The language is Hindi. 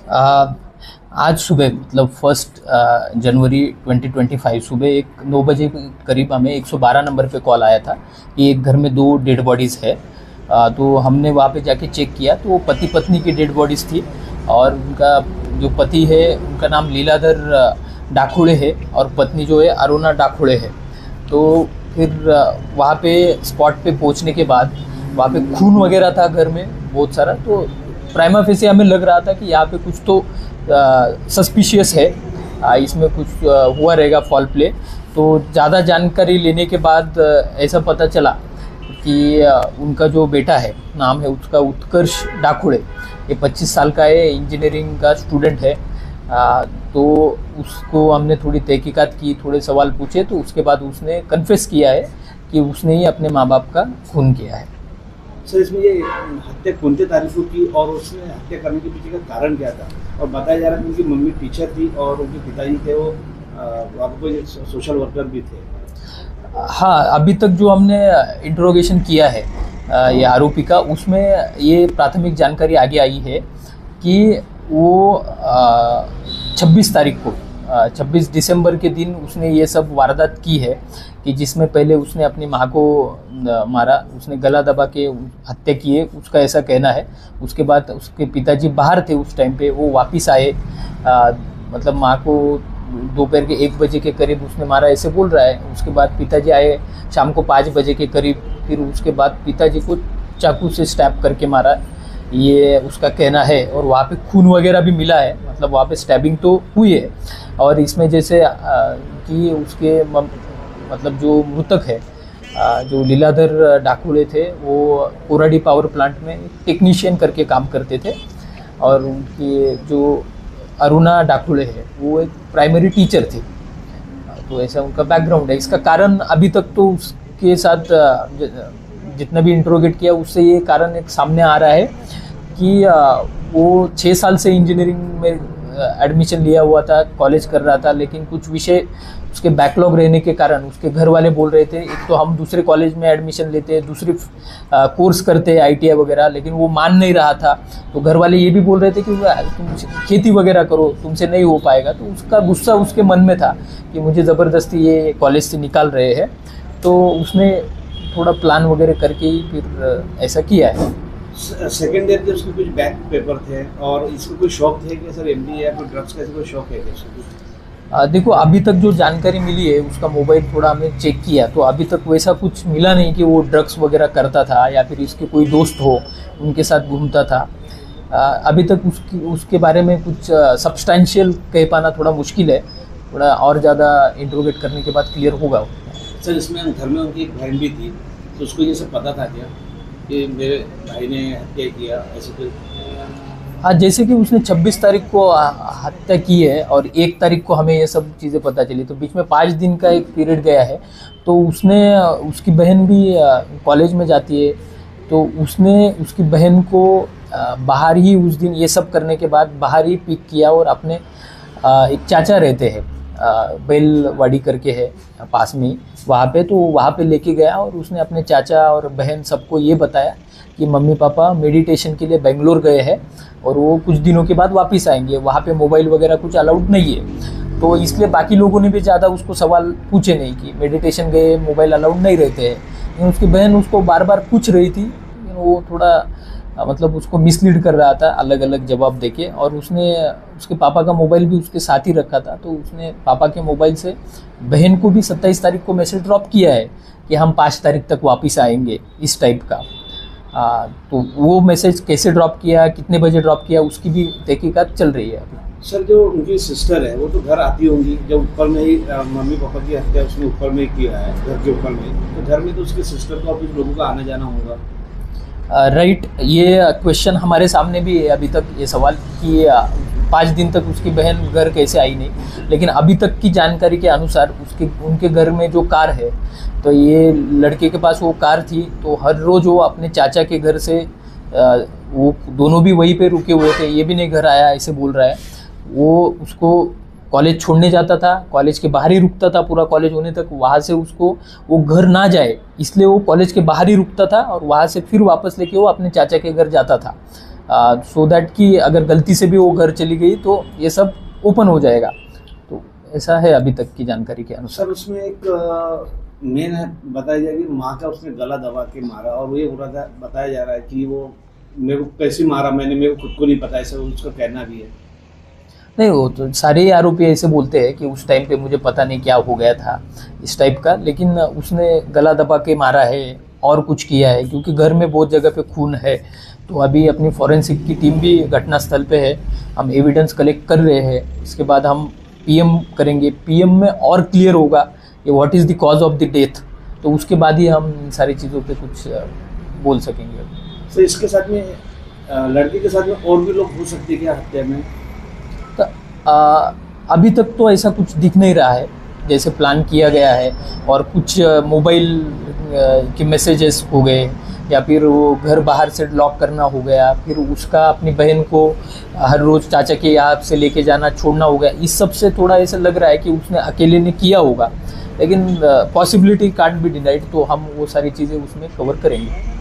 आ, आज सुबह मतलब 1 जनवरी 2025 सुबह 9 बजे के करीब हमें 112 नंबर पे कॉल आया था कि एक घर में दो डेड बॉडीज़ है। तो हमने वहाँ पे जाके चेक किया तो वो पति पत्नी की डेड बॉडीज़ थी। और उनका जो पति है उनका नाम लीलाधर डाखोड़े है और पत्नी जो है अरुणा डाखोड़े है। तो फिर वहाँ पे स्पॉट पे पहुँचने के बाद वहाँ पे खून वगैरह था घर में बहुत सारा। तो प्राइमा फेसी हमें लग रहा था कि यहाँ पे कुछ तो सस्पिशियस है, इसमें कुछ हुआ रहेगा फाउल प्ले। तो ज़्यादा जानकारी लेने के बाद ऐसा पता चला कि उनका जो बेटा है, नाम है उसका उत्कर्ष डाखोड़े, ये 25 साल का है, इंजीनियरिंग का स्टूडेंट है। तो उसको हमने थोड़ी तहकीकात की, थोड़े सवाल पूछे तो उसके बाद उसने कन्फेस किया है कि उसने ही अपने माँ बाप का खून किया है। सर, इसमें ये हत्या कौन-सी तारीख को की और उसने हत्या करने के पीछे का कारण क्या था? और बताया जा रहा है कि उनकी मम्मी टीचर थी और उनके पिताजी थे वो वहाँ पे कोई सोशल वर्कर भी थे। हाँ, अभी तक जो हमने इंट्रोगेशन किया है ये आरोपी का, उसमें ये प्राथमिक जानकारी आगे आई है कि वो 26 तारीख को 26 दिसंबर के दिन उसने ये सब वारदात की है कि जिसमें पहले उसने अपनी माँ को मारा, उसने गला दबा के हत्या की है, उसका ऐसा कहना है। उसके बाद उसके पिताजी बाहर थे उस टाइम पे, वो वापस आए, मतलब माँ को दोपहर के 1 बजे के करीब उसने मारा ऐसे बोल रहा है। उसके बाद पिताजी आए शाम को 5 बजे के करीब, फिर उसके बाद पिताजी को चाकू से स्टैब करके मारा, ये उसका कहना है। और वहाँ पे खून वगैरह भी मिला है, मतलब वहाँ पे स्टैबिंग तो हुई है। और इसमें जैसे कि उसके मतलब जो मृतक है जो लीलाधर डाखोड़े थे, वो कोराडी पावर प्लांट में टेक्नीशियन करके काम करते थे। और उनकी जो अरुणा डाखोड़े है वो एक प्राइमरी टीचर थी। तो ऐसा उनका बैकग्राउंड है। इसका कारण अभी तक तो उसके साथ जितना भी इंट्रोगेट किया उससे ये कारण एक सामने आ रहा है कि वो 6 साल से इंजीनियरिंग में एडमिशन लिया हुआ था, कॉलेज कर रहा था, लेकिन कुछ विषय उसके बैकलॉग रहने के कारण उसके घर वाले बोल रहे थे एक तो हम दूसरे कॉलेज में एडमिशन लेते, दूसरी कोर्स करते ITI वगैरह, लेकिन वो मान नहीं रहा था। तो घर वाले ये भी बोल रहे थे कि तुम खेती वगैरह करो, तुमसे नहीं हो पाएगा। तो उसका गुस्सा उसके मन में था कि मुझे ज़बरदस्ती ये कॉलेज से निकाल रहे हैं। तो उसने थोड़ा प्लान वगैरह करके ही फिर ऐसा किया है। सेकेंड ईयर के उसके कुछ बैक पेपर थे और इसको कोई शौक थे कि सर MD या कोई ड्रग्स का कोई शौक है क्या? देखो, अभी तक जो जानकारी मिली है उसका मोबाइल थोड़ा हमने चेक किया तो अभी तक वैसा कुछ मिला नहीं कि वो ड्रग्स वगैरह करता था या फिर इसके कोई दोस्त हो उनके साथ घूमता था। अभी तक उसके बारे में कुछ सब्सटेंशियल कह पाना थोड़ा मुश्किल है, थोड़ा और ज़्यादा इंट्रोगेट करने के बाद क्लियर होगा। सर, इसमें घर में उनकी एक बहन भी थी, तो उसको ये सब पता था क्या कि मेरे भाई ने हत्या किया ऐसे कोई? हाँ, जैसे कि उसने 26 तारीख को हत्या की है और 1 तारीख को हमें ये सब चीज़ें पता चली, तो बीच में 5 दिन का एक पीरियड गया है। तो उसकी बहन भी कॉलेज में जाती है, तो उसने उसकी बहन को बाहर ही उस दिन ये सब करने के बाद बाहर ही पिक किया और अपने एक चाचा रहते हैं बेलवाड़ी करके है पास में वहाँ पे, तो वहाँ पे लेके गया और उसने अपने चाचा और बहन सबको ये बताया कि मम्मी पापा मेडिटेशन के लिए बेंगलोर गए हैं और वो कुछ दिनों के बाद वापस आएंगे, वहाँ पे मोबाइल वगैरह कुछ अलाउड नहीं है। तो इसलिए बाकी लोगों ने भी ज़्यादा उसको सवाल पूछे नहीं कि मेडिटेशन गए मोबाइल अलाउड नहीं रहते हैं। लेकिन उसकी बहन उसको बार बार पूछ रही थी, लेकिन वो थोड़ा मतलब उसको मिसलीड कर रहा था अलग अलग जवाब देके। और उसने उसके पापा का मोबाइल भी उसके साथ ही रखा था, तो उसने पापा के मोबाइल से बहन को भी 27 तारीख को मैसेज ड्रॉप किया है कि हम 5 तारीख तक वापस आएंगे, इस टाइप का। तो वो मैसेज कैसे ड्रॉप किया, कितने बजे ड्रॉप किया, उसकी भी तहकीकात चल रही है अभी। सर, जो उनकी सिस्टर है वो तो घर आती होंगी, जब ऊपर में ही मम्मी पापा की हत्या उसने ऊपर में ही किया है, घर के ऊपर में, तो घर में तो उसके सिस्टर को अभी लोगों का आना जाना होगा। राइट, ये क्वेश्चन हमारे सामने भी है अभी तक ये सवाल कि 5 दिन तक उसकी बहन घर कैसे आई नहीं। लेकिन अभी तक की जानकारी के अनुसार उनके घर में जो कार है, तो ये लड़के के पास वो कार थी, तो हर रोज़ वो अपने चाचा के घर से वो दोनों भी वहीं पे रुके हुए थे, ये भी नहीं घर आया ऐसे बोल रहा है। वो उसको कॉलेज छोड़ने जाता था, कॉलेज के बाहर ही रुकता था पूरा कॉलेज होने तक, वहाँ से उसको वो घर ना जाए इसलिए वो कॉलेज के बाहर ही रुकता था और वहाँ से फिर वापस लेके वो अपने चाचा के घर जाता था। सो दैट कि अगर गलती से भी वो घर चली गई तो ये सब ओपन हो जाएगा। तो ऐसा है अभी तक की जानकारी के अनुसार। सर उसमें एक मेन है बताया जाए कि माँ का उसने गला दबा के मारा, और वो ये बताया जा रहा है कि वो मेरे को कैसे मारा, मेरे को खुद को नहीं पता, ऐसा उसका कहना भी है। नहीं, वो तो सारे आरोपी ऐसे बोलते हैं कि उस टाइम पे मुझे पता नहीं क्या हो गया था इस टाइप का, लेकिन उसने गला दबा के मारा है और कुछ किया है, क्योंकि घर में बहुत जगह पे खून है। तो अभी अपनी फॉरेंसिक की टीम भी घटनास्थल पे है, हम एविडेंस कलेक्ट कर रहे हैं। इसके बाद हम पीएम करेंगे, पीएम में और क्लियर होगा कि what is the cause of the death, तो उसके बाद ही हम इन सारी चीज़ों पे कुछ बोल सकेंगे। तो इसके साथ में लड़के के साथ में और भी लोग हो सकते हैं क्या हत्या में? तो अभी तक तो ऐसा कुछ दिख नहीं रहा है जैसे प्लान किया गया है, और कुछ मोबाइल के मैसेजेस हो गए, या फिर वो घर बाहर से लॉक करना हो गया, फिर उसका अपनी बहन को हर रोज़ चाचा के यहाँ से लेके जाना छोड़ना हो गया। इस सब से थोड़ा ऐसा लग रहा है कि उसने अकेले ने किया होगा, लेकिन पॉसिबिलिटी कांट बी डिनाइड, तो हम वो सारी चीज़ें उसमें कवर करेंगे।